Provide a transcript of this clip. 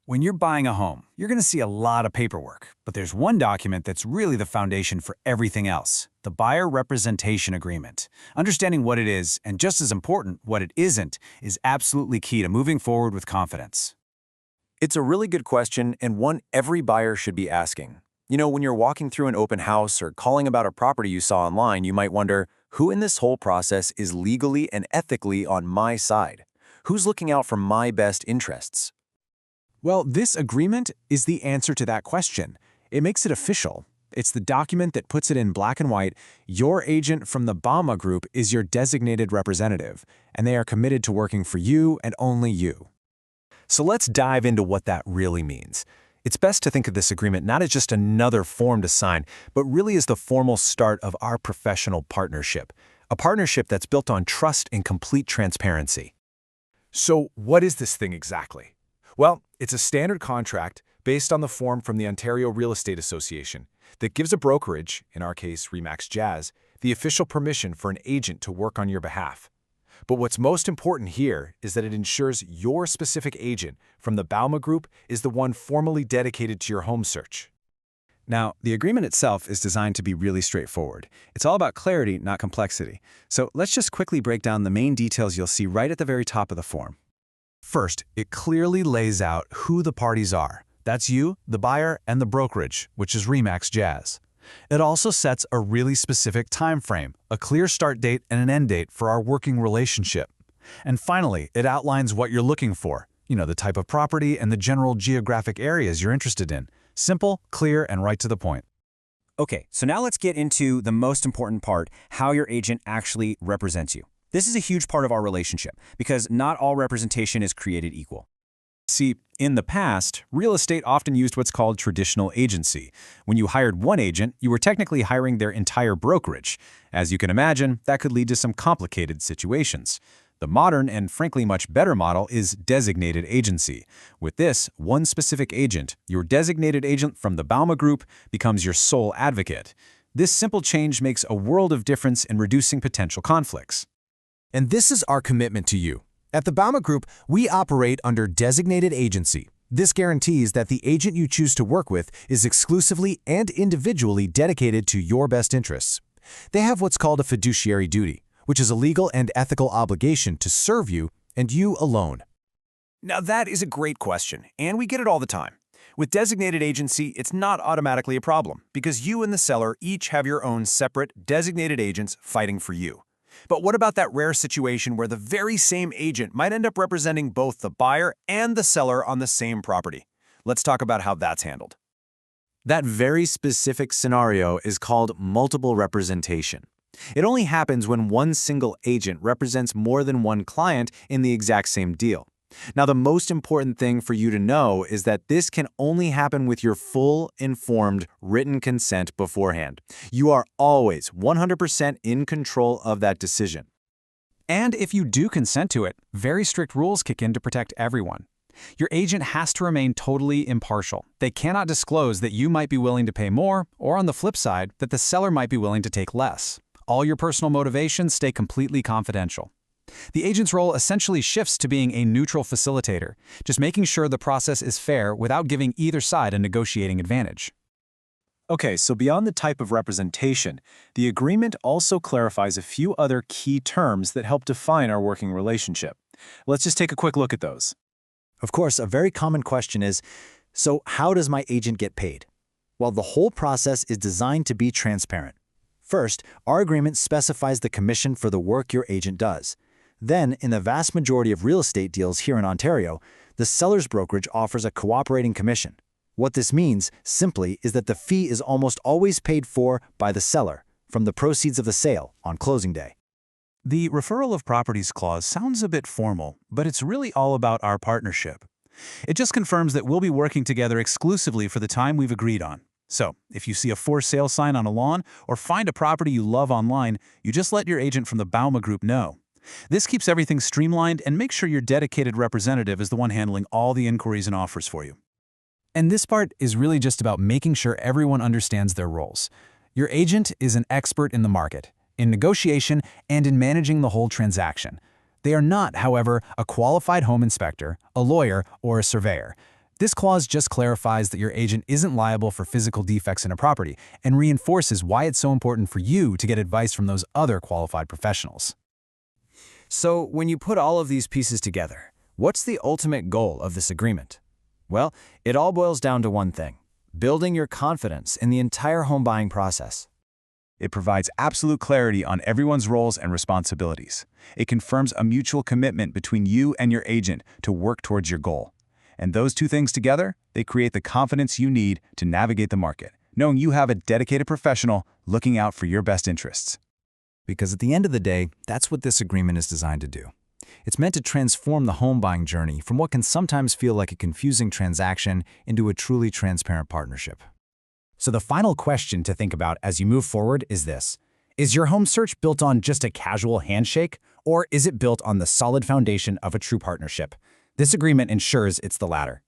When you're buying a home, you're going to see a lot of paperwork, but there's one document that's really the foundation for everything else: the Buyer Representation Agreement. Understanding what it is, and just as important, what it isn't, is absolutely key to moving forward with confidence. It's a really good question and one every buyer should be asking. When you're walking through an open house or calling about a property you saw online, you might wonder, who in this whole process is legally and ethically on my side? Who's looking out for my best interests? Well, this agreement is the answer to that question. It makes it official. It's the document that puts it in black and white. Your agent from the Bouma Group is your designated representative, and they are committed to working for you and only you. So let's dive into what that really means. It's best to think of this agreement not as just another form to sign, but really as the formal start of our professional partnership, a partnership that's built on trust and complete transparency. So what is this thing exactly? Well, it's a standard contract based on the form from the Ontario Real Estate Association that gives a brokerage, in our case RE/MAX Jazz, the official permission for an agent to work on your behalf. But what's most important here is that it ensures your specific agent from the Bouma Group is the one formally dedicated to your home search. Now, the agreement itself is designed to be really straightforward. It's all about clarity, not complexity. So let's just quickly break down the main details you'll see right at the very top of the form. First, it clearly lays out who the parties are. That's you, the buyer, and the brokerage, which is RE/MAX Jazz. It also sets a really specific time frame, a clear start date and an end date for our working relationship. And finally, it outlines what you're looking for, the type of property and the general geographic areas you're interested in. Simple, clear, and right to the point. Okay, so now let's get into the most important part, how your agent actually represents you. This is a huge part of our relationship because not all representation is created equal. See, in the past, real estate often used what's called traditional agency. When you hired one agent, you were technically hiring their entire brokerage. As you can imagine, that could lead to some complicated situations. The modern and frankly much better model is designated agency. With this, one specific agent, your designated agent from the Bouma Group, becomes your sole advocate. This simple change makes a world of difference in reducing potential conflicts. And this is our commitment to you. At the Bouma Group, we operate under designated agency. This guarantees that the agent you choose to work with is exclusively and individually dedicated to your best interests. They have what's called a fiduciary duty, which is a legal and ethical obligation to serve you and you alone. Now that is a great question, and we get it all the time. With designated agency, it's not automatically a problem because you and the seller each have your own separate designated agents fighting for you. But what about that rare situation where the very same agent might end up representing both the buyer and the seller on the same property? Let's talk about how that's handled. That very specific scenario is called multiple representation. It only happens when one single agent represents more than one client in the exact same deal. Now, the most important thing for you to know is that this can only happen with your full, informed, written consent beforehand. You are always 100% in control of that decision. And if you do consent to it, very strict rules kick in to protect everyone. Your agent has to remain totally impartial. They cannot disclose that you might be willing to pay more, or on the flip side, that the seller might be willing to take less. All your personal motivations stay completely confidential. The agent's role essentially shifts to being a neutral facilitator, just making sure the process is fair without giving either side a negotiating advantage. Okay, so beyond the type of representation, the agreement also clarifies a few other key terms that help define our working relationship. Let's just take a quick look at those. Of course, a very common question is, so how does my agent get paid? Well, the whole process is designed to be transparent. First, our agreement specifies the commission for the work your agent does. Then, in the vast majority of real estate deals here in Ontario, the seller's brokerage offers a cooperating commission. What this means, simply, is that the fee is almost always paid for by the seller from the proceeds of the sale on closing day. The referral of properties clause sounds a bit formal, but it's really all about our partnership. It just confirms that we'll be working together exclusively for the time we've agreed on. So, if you see a for sale sign on a lawn or find a property you love online, you just let your agent from the Bouma Group know. This keeps everything streamlined and makes sure your dedicated representative is the one handling all the inquiries and offers for you. And this part is really just about making sure everyone understands their roles. Your agent is an expert in the market, in negotiation, and in managing the whole transaction. They are not, however, a qualified home inspector, a lawyer, or a surveyor. This clause just clarifies that your agent isn't liable for physical defects in a property and reinforces why it's so important for you to get advice from those other qualified professionals. So when you put all of these pieces together, what's the ultimate goal of this agreement? Well, it all boils down to one thing: building your confidence in the entire home buying process. It provides absolute clarity on everyone's roles and responsibilities. It confirms a mutual commitment between you and your agent to work towards your goal. And those two things together, they create the confidence you need to navigate the market, knowing you have a dedicated professional looking out for your best interests. Because at the end of the day, that's what this agreement is designed to do. It's meant to transform the home buying journey from what can sometimes feel like a confusing transaction into a truly transparent partnership. So the final question to think about as you move forward is this: is your home search built on just a casual handshake, or is it built on the solid foundation of a true partnership? This agreement ensures it's the latter.